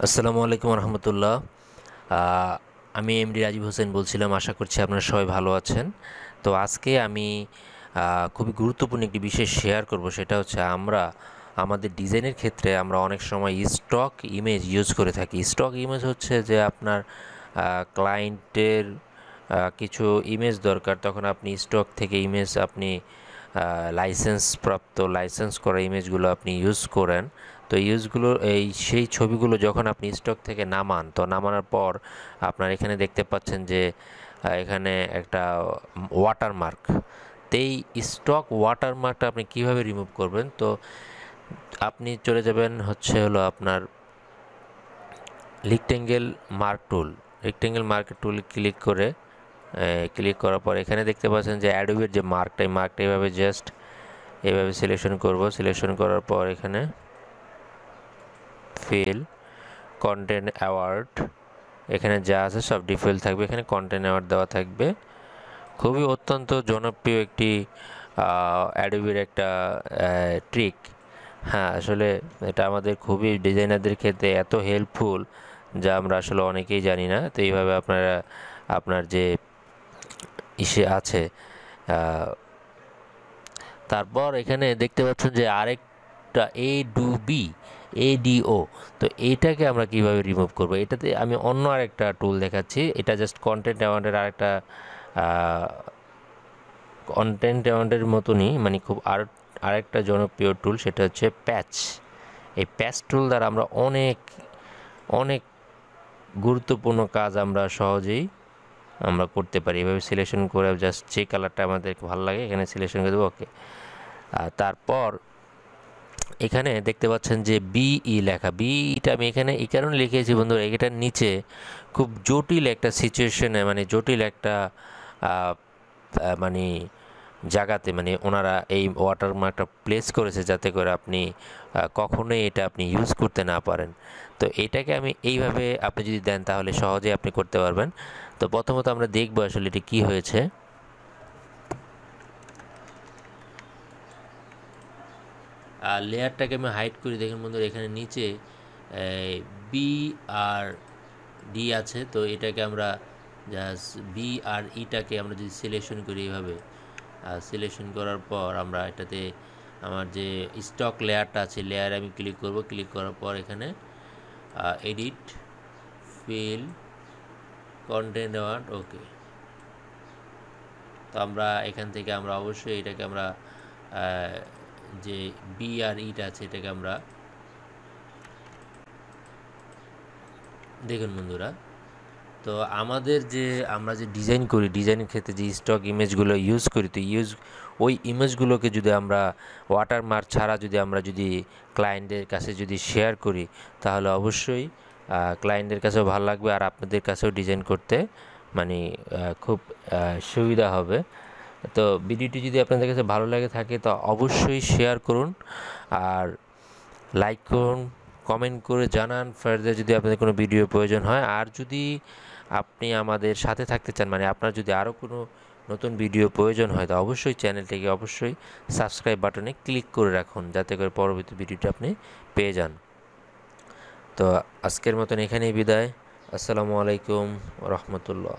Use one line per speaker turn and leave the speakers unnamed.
আসসালামু আলাইকুম রহমতুল্লাহ। আমি এমডি রাজীব হোসেন বলছিলাম। আশা করছি আপনারা সবাই ভালো আছেন। তো আজকে আমি খুবই গুরুত্বপূর্ণ একটি বিষয় শেয়ার করব। সেটা হচ্ছে আমরা আমাদের ডিজাইনের ক্ষেত্রে আমরা অনেক সময় স্টক ইমেজ ইউজ করে থাকি। স্টক ইমেজ হচ্ছে যে আপনার ক্লায়েন্টের কিছু ইমেজ দরকার, তখন আপনি স্টক থেকে ইমেজ আপনি লাইসেন্স করা ইমেজগুলো আপনি ইউজ করেন। তো ইউজগুলো সেই ছবিগুলো যখন আপনি স্টক থেকে নামান, তো নামানোর পর আপনার এখানে দেখতে পাচ্ছেন যে এখানে একটা ওয়াটারমার্ক। তো এই স্টক ওয়াটারমার্কটা আপনি কিভাবে রিমুভ করবেন? তো আপনি চলে যাবেন হলো আপনার রেক্টেঙ্গেল মার্ক টুল ক্লিক করার পর এখানে দেখতে পাচ্ছেন যে অ্যাডোবের যে মার্কটা এভাবে সিলেকশন করার পর এখানে ফিল কন্টেন্ট অ্যাওয়ার্ড, এখানে যা আছে সব ডিফল্ট থাকবে। এখানে কন্টেন্ট অ্যাওয়ার্ড দেওয়া থাকবে। খুবই অত্যন্ত জনপ্রিয় একটি অ্যাডোবির একটা ট্রিক। হ্যাঁ, আসলে এটা আমাদের খুবই ডিজাইনারদের ক্ষেত্রে এত হেল্পফুল, যা আমরা আসলে অনেকেই জানি না। তো এইভাবে আপনার যে ইসে আছে, তারপর এখানে দেখতে পাচ্ছেন যে আরেকটা এডিও। তো এইটাকে আমরা কিভাবে রিমুভ করব? এটাতে আমি অন্য আরেকটা টুল দেখাচ্ছি। এটা জাস্ট কন্টেন্ট অ্যামাউন্টের মতনই, মানে খুব আরেকটা জনপ্রিয় টুল, সেটা হচ্ছে প্যাচ। এই প্যাচ টুল দ্বারা আমরা অনেক অনেক গুরুত্বপূর্ণ কাজ আমরা সহজেই করতে পারি। এভাবে সিলেকশন করে জাস্ট যে কালারটা আমাদের ভালো লাগে এখানে সিলেকশন করে দেবো। ওকে। তারপর এখানে দেখতে পাচ্ছেন যে বিই লেখা। বিইটা আমি এখানে এই কারণে লিখেছি বন্ধুরা, এটার নিচে খুব জটিল একটা সিচুয়েশনে, মানে জটিল একটা মানে জায়গাতে, মানে ওনারা এই ওয়াটারমার্কটা প্লেস করেছে যাতে করে আপনি কখনোই এটা আপনি ইউজ করতে না পারেন। তো এটাকে আমি এইভাবে আপনি যদি দেন তাহলে সহজেই আপনি করতে পারবেন। তো প্রথমত আমরা দেখব আসলে এটি কী হয়েছে। আর লেয়ারটাকে আমি হাইড করি। দেখুন বন্ধুরা, এখানে নিচে বি আর ডি আছে। তো এটাকে আমরা জাস্ট বি আর ইটাকে আমরা যদি সিলেকশন করি এইভাবে, সিলেকশন করার পর আমরা এটাতে আমার যে স্টক লেয়ারটা আছে, লেয়ারে আমি ক্লিক করব। ক্লিক করার পর এখানে এডিট, ফিল, কন্টেন্ট অ্যাওয়ার্ড। ওকে। তো আমরা এখান থেকে আমরা অবশ্যই এটাকে আমরা যে বি আর ইটা আছে এটাকে আমরা দেখুন বন্ধুরা। তো আমরা যে ডিজাইন করি, ডিজাইনের ক্ষেত্রে যে স্টক ইমেজগুলো ইউজ করি, তো ওই ইমেজগুলোকে যদি আমরা ওয়াটারমার্ক ছাড়া যদি ক্লায়েন্টের কাছে যদি শেয়ার করি, তাহলে অবশ্যই ক্লায়েন্টের কাছেও ভালো লাগবে আর আপনাদের কাছেও ডিজাইন করতে মানে খুব সুবিধা হবে। তো ভিডিওটি যদি আপনাদের কাছে ভালো লাগে থাকে তো অবশ্যই শেয়ার করুন আর লাইক করুন, কমেন্ট করে জানান ফার্দার যদি আপনাদের কোনো ভিডিও প্রয়োজন হয়। আর যদি আপনি আমাদের সাথে থাকতে চান, মানে আপনার যদি আরও কোনো নতুন ভিডিও প্রয়োজন হয়, তো অবশ্যই চ্যানেলটিকে অবশ্যই সাবস্ক্রাইব বাটনে ক্লিক করে রাখুন যাতে করে পরবর্তী ভিডিওটি আপনি পেয়ে যান। তো আজকের মতন এখানেই বিদায়। আসসালামু আলাইকুম রহমতুল্লাহ।